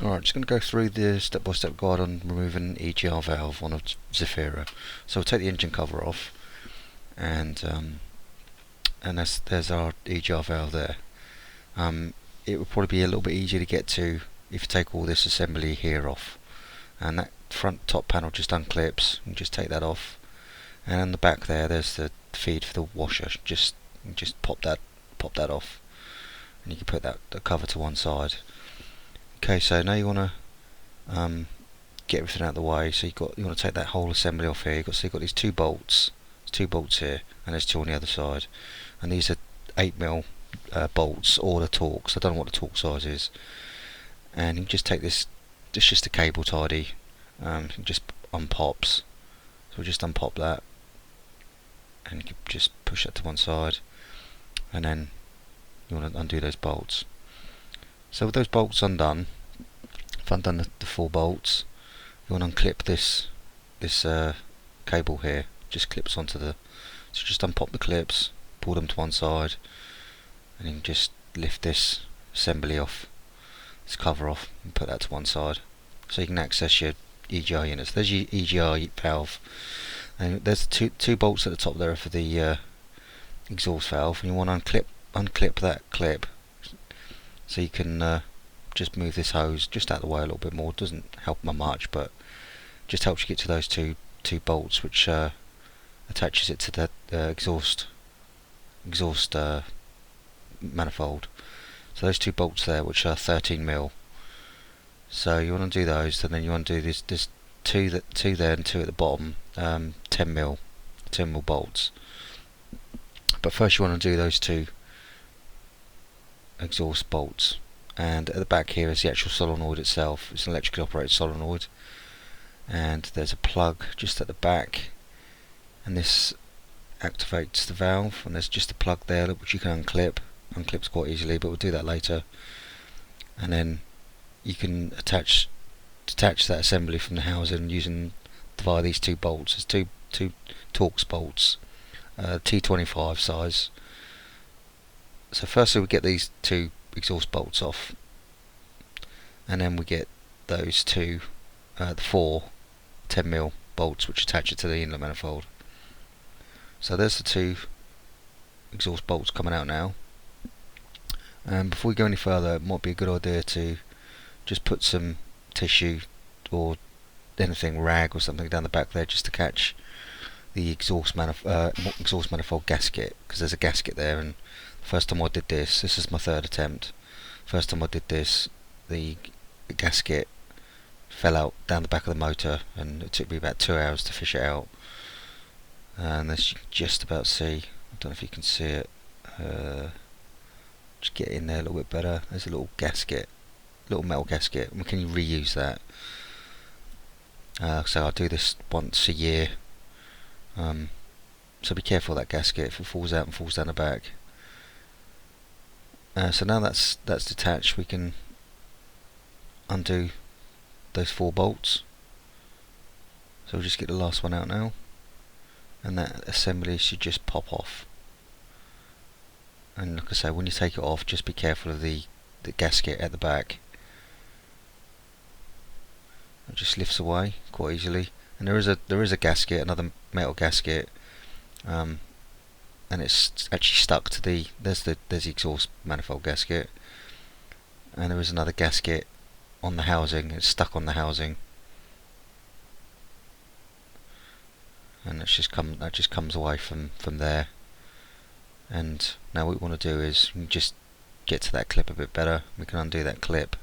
Alright, just going to go through the step-by-step guide on removing an EGR valve on a Zafira. So we'll take the engine cover off, and there's our EGR valve there. It would probably be a little bit easier to get to if you take all this assembly here off, and that front top panel just unclips, and just take that off, and on the back there's the feed for the washer. Just pop that off, and you can put the cover to one side. Okay, so now you want to get everything out of the way. So you want to take that whole assembly off here. You've got these two bolts. There's two bolts here, and there's two on the other side. And these are 8mm bolts, or the Torx. I don't know what the Torx size is. And you can just take this. It's just a cable tidy. It just unpops. So we'll just unpop that, and you can just push that to one side, and then you want to undo those bolts. So with those bolts undone, if I've undone the 4 bolts, you want to unclip this cable here. Just clips onto the. So just unpop the clips, pull them to one side, and you can just lift this assembly off, this cover off, and put that to one side. So you can access your EGR units. There's your EGR valve, and there's two bolts at the top there for the exhaust valve, and you want to unclip that clip. So you can just move this hose just out of the way a little bit more. It doesn't help much, but just helps you get to those two bolts, which attaches it to the exhaust manifold. So those 2 bolts there, which are 13mm. So you want to do those, and then you want to do this two there and 2 at the bottom, 10mm bolts. But first you want to do those 2 exhaust bolts, and at the back here is the actual solenoid itself. It's an electrically operated solenoid, and there's a plug just at the back, and this activates the valve, and there's just a plug there which you can unclips quite easily, but we'll do that later. And then you can detach that assembly from the housing via these 2 bolts. There's two Torx bolts, T25 size. So firstly we get these 2 exhaust bolts off, and then we get those the 4 10mm bolts which attach it to the inlet manifold. So there's the 2 exhaust bolts coming out now. And before we go any further, it might be a good idea to just put some tissue or anything, rag or something, down the back there, just to catch the exhaust manifold gasket, because there's a gasket there. And the first time I did this is my 3rd attempt. First time I did this, the gasket fell out down the back of the motor, and it took me about 2 hours to fish it out. And as you can just about see, I don't know if you can see it, just get in there a little bit better. There's a little gasket, little metal gasket, and we can reuse that. So I do this once a year, so be careful of that gasket if it falls out and falls down the back. So now that's detached, we can undo those 4 bolts. So we'll just get the last one out now, and that assembly should just pop off. And like I say, when you take it off, just be careful of the gasket at the back. It just lifts away quite easily, and there is a gasket, another metal gasket, and it's actually stuck to there's the exhaust manifold gasket, and there is another gasket on the housing. It's stuck on the housing, and that just comes away from there. And now what we want to do is just get to that clip a bit better. We can undo that clip.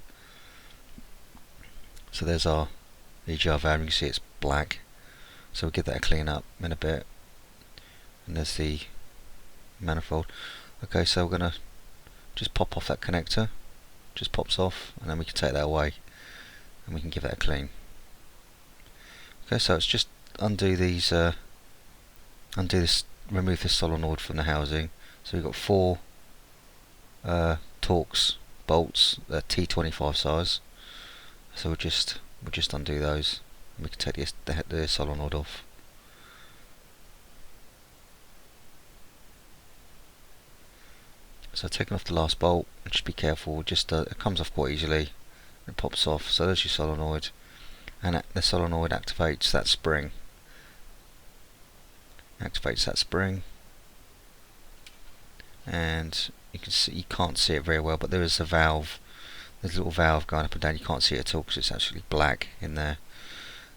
So there's our EGR valve. You can see it's black, so we'll give that a clean up in a bit. And there's the manifold. Okay, so we're going to just pop off that connector. Just pops off, and then we can take that away, and we can give that a clean. Okay, so it's just undo this, remove this solenoid from the housing. So we've got 4 Torx bolts, T25 size. So we'll just undo those, and we can take the solenoid off. So taking off the last bolt, just be careful. Just it comes off quite easily, It pops off. So there's your solenoid, and the solenoid activates that spring. And you can see, you can't see it very well, but there is a valve. There's a little valve going up and down. You can't see it at all because it's actually black in there.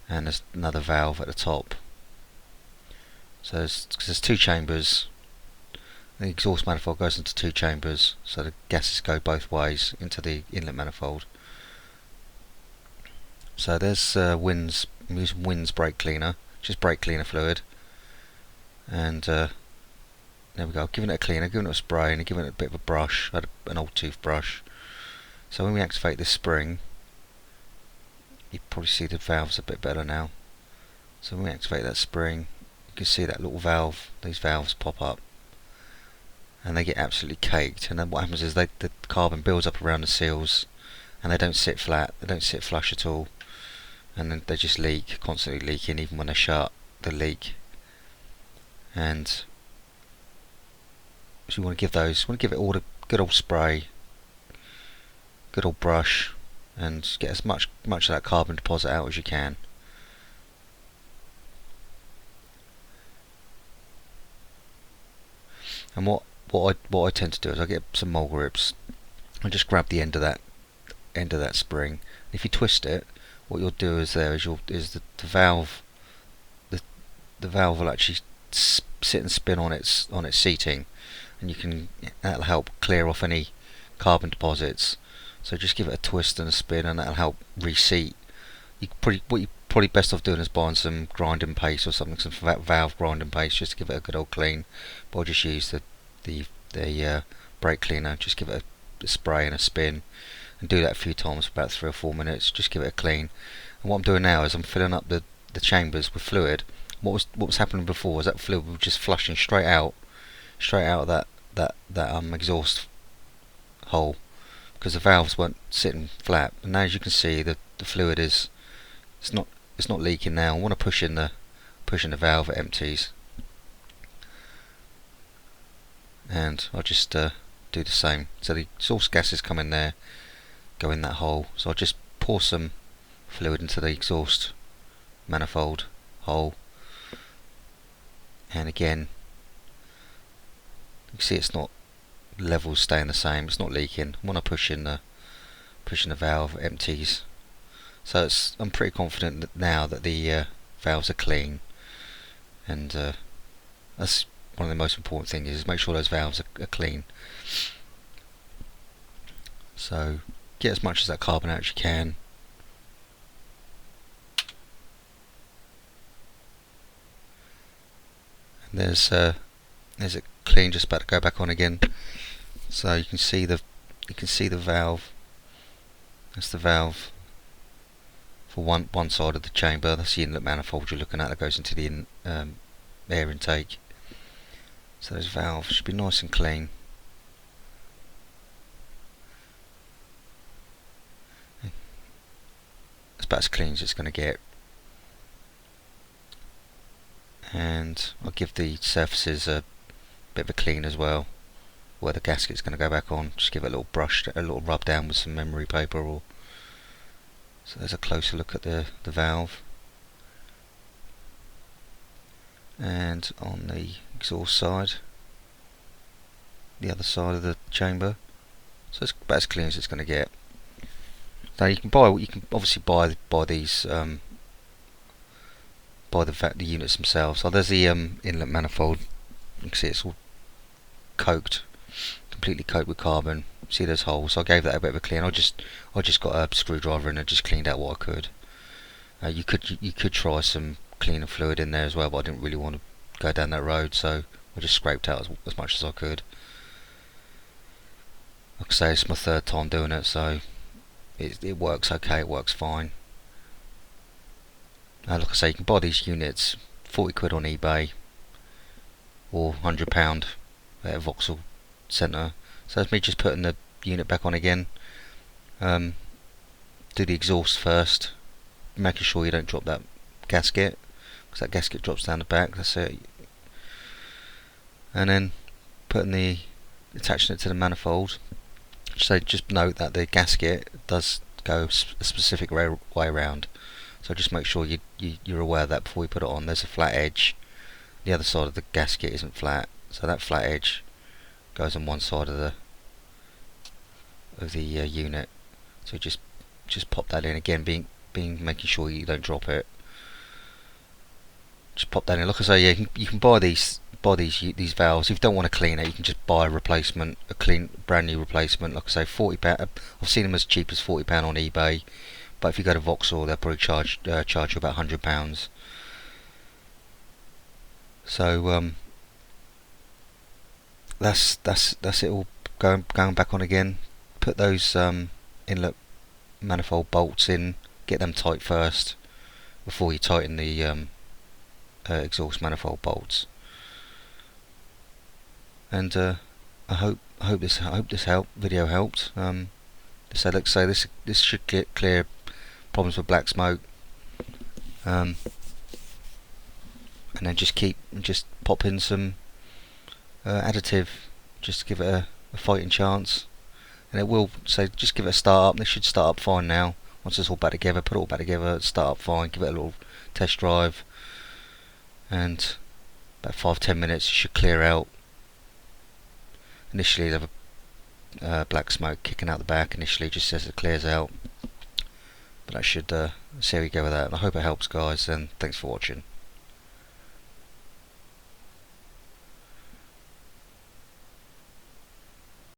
And there's another valve at the top. So there's two chambers. The exhaust manifold goes into two chambers, so the gases go both ways into the inlet manifold. So there's I'm using Win's brake cleaner, just brake cleaner fluid, and there we go. Giving it a cleaner, giving it a spray, and giving it a bit of a brush. I had an old toothbrush. So when we activate this spring, you probably see the valves a bit better now. So when we activate that spring, you can see that little valve, these valves pop up, and they get absolutely caked. And then what happens is the carbon builds up around the seals, and they don't sit flat, they don't sit flush at all, and then they just leak, constantly leaking. Even when they're shut, they leak. And so you want to give it all a good old spray, good old brush, and get as much of that carbon deposit out as you can. And what I tend to do is I get some mole grips. I just grab the end of that spring. If you twist it, what you'll do is the valve will actually sit and spin on its seating, and that'll help clear off any carbon deposits. So just give it a twist and a spin, and that'll help reseat. What you're probably best off doing is buying some grinding paste or something, some valve grinding paste, just to give it a good old clean. But I'll just use the brake cleaner. Just give it a spray and a spin, and do that a few times for about 3 or 4 minutes. Just give it a clean. And what I'm doing now is I'm filling up the chambers with fluid. What was happening before was that fluid was just flushing straight out of that exhaust hole, because the valves weren't sitting flat. And now, as you can see, the fluid it's not leaking now. I want to push in the valve, it empties, and I'll just do the same. So the exhaust gases come in there, go in that hole. So I'll just pour some fluid into the exhaust manifold hole, and again, you can see it's not, levels staying the same. It's not leaking. When I push in the valve, it empties. So I'm pretty confident that now that the valves are clean, and that's one of the most important things, is make sure those valves are clean. So get as much of that carbon out as you can. And there's it clean, just about to go back on again. So you can see the valve. That's the valve for one side of the chamber. That's the inlet manifold you're looking at that goes into the air intake. So those valves should be nice and clean. It's about as clean as it's going to get. And I'll give the surfaces a bit of a clean as well, where the gasket's going to go back on. Just give it a little brush, a little rub down with some memory paper. So there's a closer look at the valve. And on the exhaust side, the other side of the chamber. So it's about as clean as it's going to get. Now you can obviously buy these buy the units themselves. So there's the inlet manifold. You can see it's all completely coated with carbon. See those holes. So I gave that a bit of a clean. I just got a screwdriver and I just cleaned out what I could. You could try some cleaner fluid in there as well, but I didn't really want to go down that road, so I just scraped out as much as I could. Like I say, it's my 3rd time doing it, so it works okay. It works fine. Like I say, you can buy these units 40 quid on eBay, or £100 at a Vauxhall Centre. So that's me just putting the unit back on again. Do the exhaust first, making sure you don't drop that gasket, because that gasket drops down the back. That's it. And then attaching it to the manifold. So just note that the gasket does go a specific way around. So just make sure you're aware of that before you put it on. There's a flat edge. The other side of the gasket isn't flat, so that flat edge goes on one side of the unit. So just pop that in again, making sure you don't drop it. Just pop that in. Like I say, yeah, you can buy these valves. If you don't want to clean it, you can just buy a replacement, a clean, brand new replacement. Like I say, £40. I've seen them as cheap as £40 on eBay, but if you go to Vauxhall, they'll probably charge you about £100. So that's it all going back on again. Put those inlet manifold bolts in. Get them tight first before you tighten the exhaust manifold bolts. And I hope this video helped. So let's say this should clear problems with black smoke. And then just pop in some additive, just to give it a fighting chance. And it will say, just give it a start up. This should start up fine now. Once it's all back together, put it all back together, start up fine. Give it a little test drive, and about 5-10 minutes it should clear out. Initially there'll have black smoke kicking out the back initially, just as it clears out. But that should see how we go with that. And I hope it helps, guys, and thanks for watching.